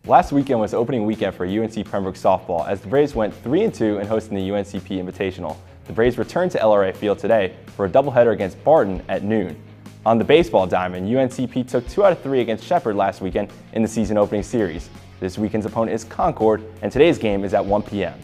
Last weekend was opening weekend for UNC Pembroke softball as the Braves went 3-2 in hosting the UNCP Invitational. The Braves returned to LRA Field today for a doubleheader against Barton at noon. On the baseball diamond, UNCP took 2 out of 3 against Shepherd last weekend in the season opening series. This weekend's opponent is Concord, and today's game is at 1 p.m.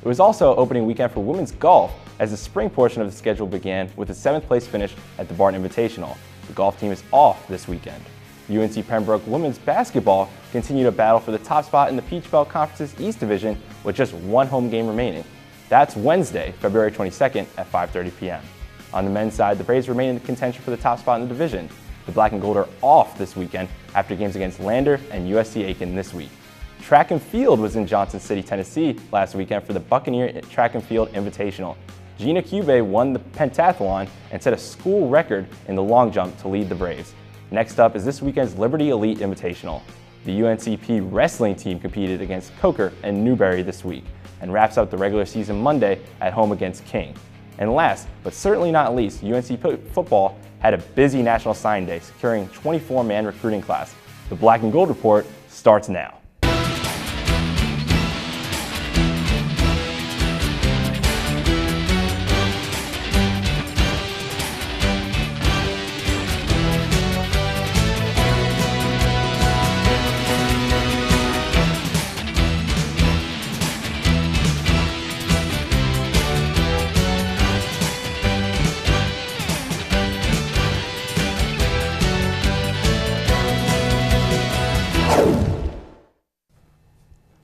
It was also opening weekend for women's golf as the spring portion of the schedule began with a 7th place finish at the Barton Invitational. The golf team is off this weekend. UNC Pembroke women's basketball continued to battle for the top spot in the Peach Belt Conference's East Division with just one home game remaining. That's Wednesday, February 22nd at 5:30 p.m. On the men's side, the Braves remain in contention for the top spot in the division. The Black and Gold are off this weekend after games against Lander and USC Aiken this week. Track and field was in Johnson City, Tennessee last weekend for the Buccaneer Track and Field Invitational. Gina Cube won the pentathlon and set a school record in the long jump to lead the Braves. Next up is this weekend's Liberty Elite Invitational. The UNCP wrestling team competed against Coker and Newberry this week and wraps up the regular season Monday at home against King. And last, but certainly not least, UNC Football had a busy National Signing Day, securing a 24-man recruiting class. The Black and Gold Report starts now.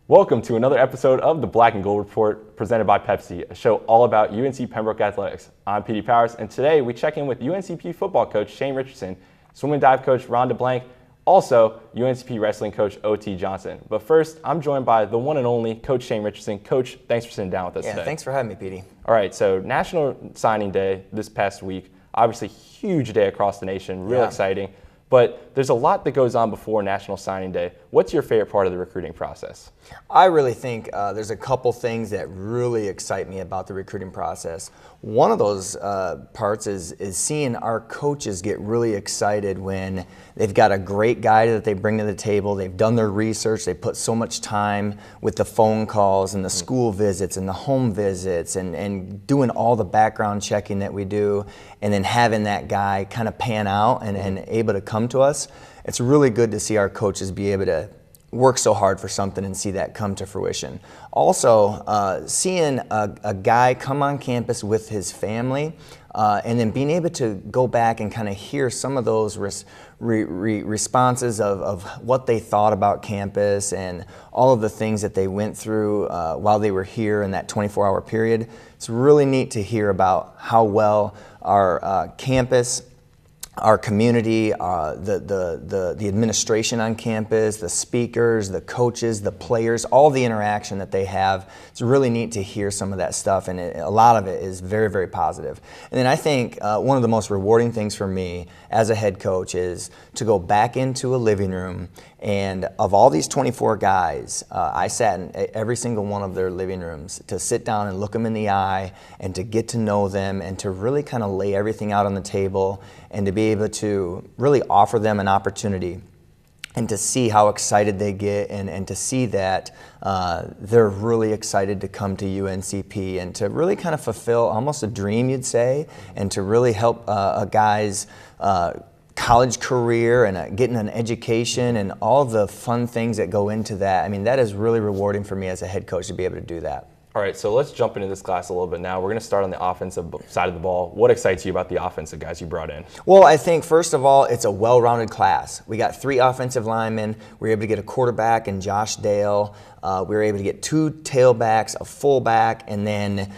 Welcome to another episode of the Black and Gold Report presented by Pepsi, a show all about UNC Pembroke athletics. I'm PD Powers, and today we check in with UNCP football coach Shane Richardson, swim and dive coach Rhonda Blank, also UNCP wrestling coach O.T. Johnson. But first, I'm joined by the one and only Coach Shane Richardson. Coach, thanks for sitting down with us today. Yeah, thanks for having me, PD. All right, so National Signing Day this past week, obviously huge day across the nation, real exciting. But there's a lot that goes on before National Signing Day. What's your favorite part of the recruiting process? I really think there's a couple things that really excite me about the recruiting process. One of those parts is seeing our coaches get really excited when they've got a great guy that they bring to the table. They've done their research. They put so much time with the phone calls and the school visits and the home visits and doing all the background checking that we do, and then having that guy kind of pan out and able to come to us. It's really good to see our coaches be able to work so hard for something and see that come to fruition. Also, seeing a guy come on campus with his family and then being able to go back and kind of hear some of those responses of what they thought about campus and all of the things that they went through while they were here in that 24-hour period. It's really neat to hear about how well our campus, our community, the administration on campus, the speakers, the coaches, the players, all the interaction that they have. It's really neat to hear some of that stuff, and a lot of it is very, very positive. And then I think one of the most rewarding things for me as a head coach is to go back into a living room, and of all these 24 guys, I sat in every single one of their living rooms to sit down and look them in the eye and to get to know them and to really kind of lay everything out on the table and to be able to really offer them an opportunity and to see how excited they get and to see that they're really excited to come to UNCP and to really kind of fulfill almost a dream, you'd say, and to really help a guy's college career and getting an education and all the fun things that go into that. I mean, that is really rewarding for me as a head coach to be able to do that. All right, so let's jump into this class a little bit now. We're going to start on the offensive side of the ball. What excites you about the offensive guys you brought in? Well, I think, first of all, it's a well-rounded class. We got 3 offensive linemen. We were able to get a quarterback in Josh Dale. We were able to get 2 tailbacks, a fullback, and then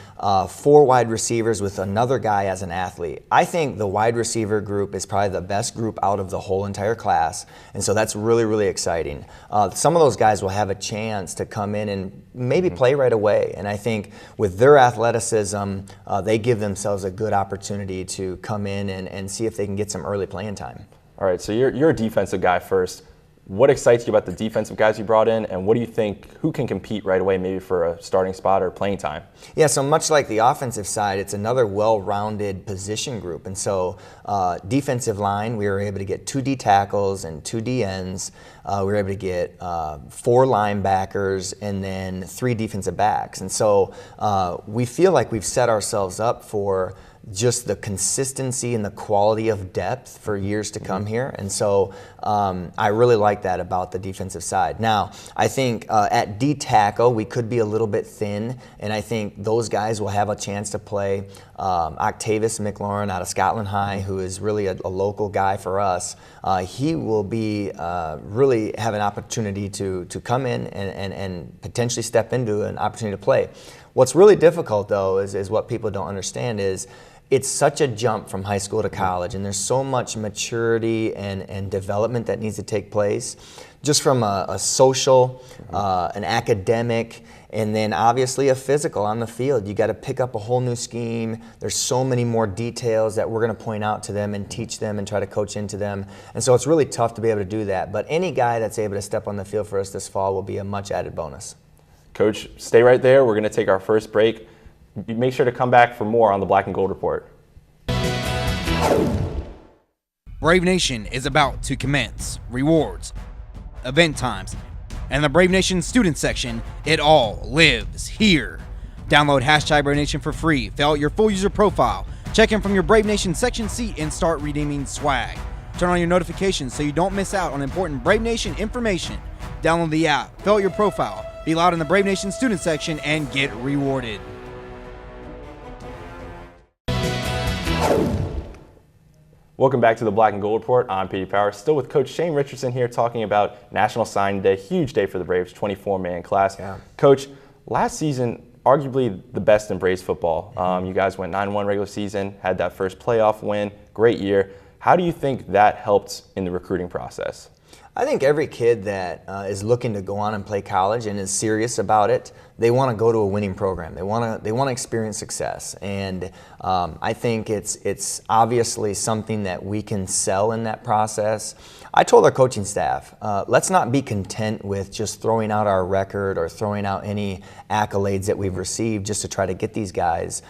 4 wide receivers with another guy as an athlete. I think the wide receiver group is probably the best group out of the whole entire class, and so that's really, really exciting. Some of those guys will have a chance to come in and maybe play right away, and I think with their athleticism, they give themselves a good opportunity to come in and see if they can get some early playing time. All right, so you're a defensive guy first. What excites you about the defensive guys you brought in, and what do you think, who can compete right away maybe for a starting spot or playing time? Yeah, so much like the offensive side, it's another well-rounded position group. And so defensive line, we were able to get 2 D tackles and 2 D ends. We were able to get 4 linebackers and then 3 defensive backs. And so we feel like we've set ourselves up for just the consistency and the quality of depth for years to come here. And so I really like that about the defensive side. Now, I think at D tackle, we could be a little bit thin, and I think those guys will have a chance to play. Octavius McLaurin out of Scotland High, who is really a local guy for us, he will be really have an opportunity to come in and potentially step into an opportunity to play. What's really difficult, though, is what people don't understand is it's such a jump from high school to college, and there's so much maturity and development that needs to take place, just from a social, an academic, and then obviously a physical on the field. You got to pick up a whole new scheme. There's so many more details that we're going to point out to them and teach them and try to coach into them. And so it's really tough to be able to do that. But any guy that's able to step on the field for us this fall will be a much added bonus. Coach, stay right there. We're going to take our first break. Make sure to come back for more on the Black and Gold Report. Brave Nation is about to commence. Rewards, event times, and the Brave Nation student section, it all lives here. Download hashtag Brave Nation for free. Fill out your full user profile. Check in from your Brave Nation section seat and start redeeming swag. Turn on your notifications so you don't miss out on important Brave Nation information. Download the app, fill out your profile, be loud in the Brave Nation student section, and get rewarded. Welcome back to the Black and Gold Report. I'm Petey Power, still with Coach Shane Richardson here talking about National Signing Day. Huge day for the Braves, 24-man class. Yeah. Coach, last season, arguably the best in Braves football. You guys went 9-1 regular season, had that first playoff win, great year. How do you think that helped in the recruiting process? I think every kid that is looking to go on and play college and is serious about it, they want to go to a winning program. They want to experience success, and I think it's obviously something that we can sell in that process. I told our coaching staff, let's not be content with just throwing out our record or throwing out any accolades that we've received just to try to get these guys.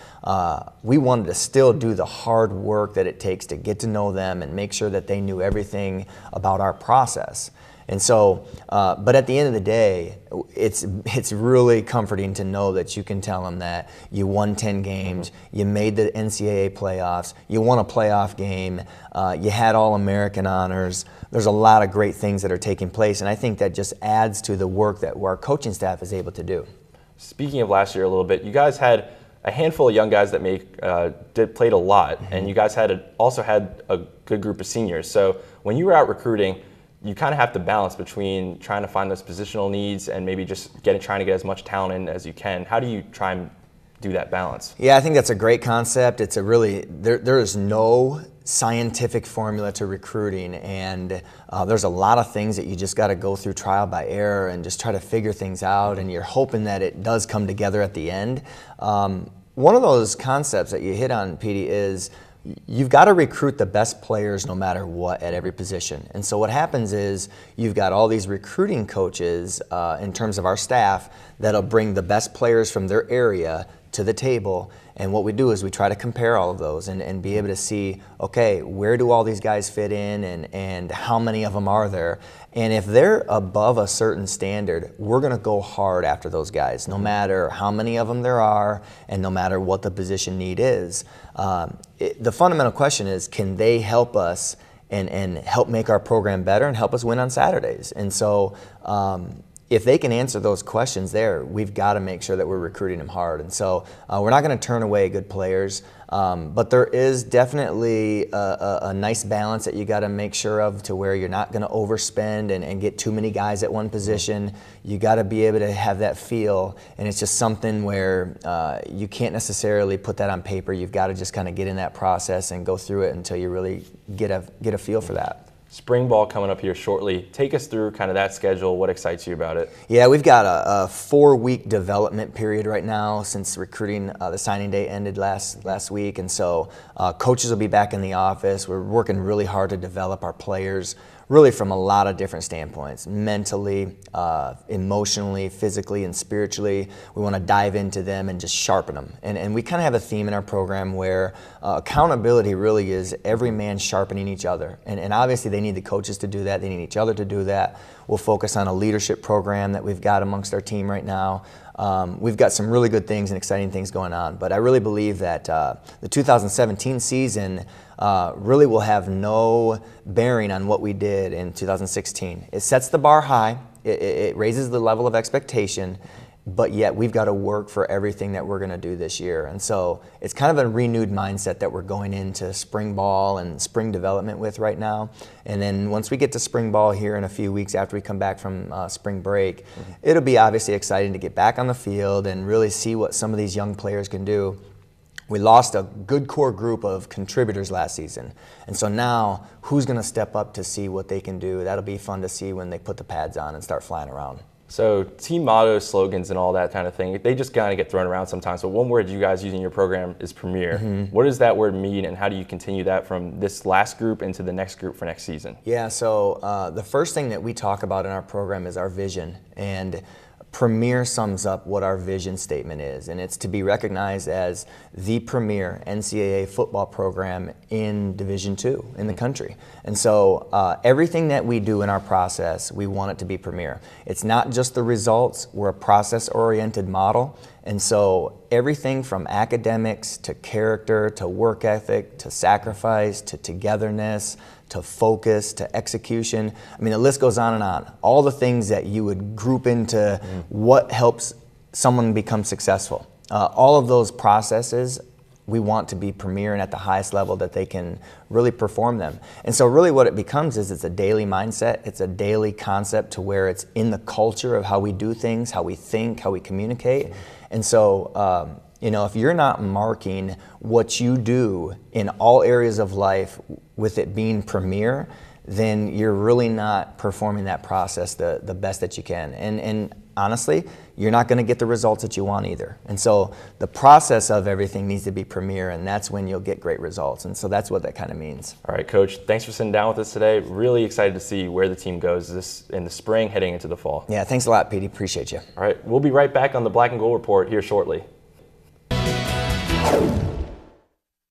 We wanted to still do the hard work that it takes to get to know them and make sure that they knew everything about our process. And so, but at the end of the day, it's really comforting to know that you can tell them that you won 10 games, you made the NCAA playoffs, you won a playoff game, you had All-American honors. There's a lot of great things that are taking place, and I think that just adds to the work that our coaching staff is able to do. Speaking of last year a little bit, you guys had a handful of young guys that played a lot, and you guys also had a good group of seniors. So when you were out recruiting, you kind of have to balance between trying to find those positional needs and maybe just trying to get as much talent in as you can. How do you try and do that balance? Yeah, I think that's a great concept. It's there is no scientific formula to recruiting, and there's a lot of things that you just got to go through trial by error and just try to figure things out, and you're hoping that it does come together at the end. One of those concepts that you hit on, Petey, is you've got to recruit the best players no matter what at every position. And so what happens is you've got all these recruiting coaches in terms of our staff that'll bring the best players from their area to the table. And what we do is we try to compare all of those and be able to see, okay, where do all these guys fit in and how many of them are there? And if they're above a certain standard, we're going to go hard after those guys, no matter how many of them there are and no matter what the position need is. The fundamental question is, can they help us and help make our program better and help us win on Saturdays? And so if they can answer those questions there, we've got to make sure that we're recruiting them hard. And so we're not going to turn away good players, but there is definitely a nice balance that you got to make sure of, to where you're not going to overspend and get too many guys at one position. You got to be able to have that feel, and it's just something where you can't necessarily put that on paper. You've got to just kind of get in that process and go through it until you really get a feel for that. Spring ball coming up here shortly. Take us through kind of that schedule. What excites you about it? Yeah, we've got a 4-week development period right now since recruiting. The signing day ended last week, and so coaches will be back in the office. We're working really hard to develop our players. really from a lot of different standpoints, mentally, emotionally, physically, and spiritually. We want to dive into them and just sharpen them. And we kind of have a theme in our program where accountability really is every man sharpening each other. And obviously they need the coaches to do that. They need each other to do that. We'll focus on a leadership program that we've got amongst our team right now. We've got some really good things and exciting things going on. But I really believe that the 2017 season really will have no bearing on what we did in 2016. It sets the bar high, it raises the level of expectation, but yet we've got to work for everything that we're going to do this year. And so it's kind of a renewed mindset that we're going into spring ball and spring development with right now. And then once we get to spring ball here in a few weeks after we come back from spring break, it'll be obviously exciting to get back on the field and really see what some of these young players can do. We lost a good core group of contributors last season. And so now, who's going to step up to see what they can do? That'll be fun to see when they put the pads on and start flying around. So team mottos, slogans, and all that kind of thing, they just kind of get thrown around sometimes. But one word you guys use in your program is premier. What does that word mean, and how do you continue that from this last group into the next group for next season? Yeah, so the first thing that we talk about in our program is our vision. And premier sums up what our vision statement is, and it's to be recognized as the premier NCAA football program in Division II in the country. And so everything that we do in our process, we want it to be premier. It's not just the results, we're a process-oriented model. And so everything from academics to character to work ethic to sacrifice to togetherness to focus to execution. I mean, the list goes on and on. All the things that you would group into what helps someone become successful. All of those processes, we want to be premier and at the highest level that they can really perform them. And so really what it becomes is it's a daily mindset. It's a daily concept to where it's in the culture of how we do things, how we think, how we communicate. And so, you know, if you're not marking what you do in all areas of life with it being premier, then you're really not performing that process the best that you can. And honestly, you're not going to get the results that you want either. And so the process of everything needs to be premier, and that's when you'll get great results. And so that's what that kind of means. All right, Coach, thanks for sitting down with us today. Really excited to see where the team goes this in the spring heading into the fall. Yeah, thanks a lot, Petey. Appreciate you. All right, we'll be right back on the Black and Gold Report here shortly.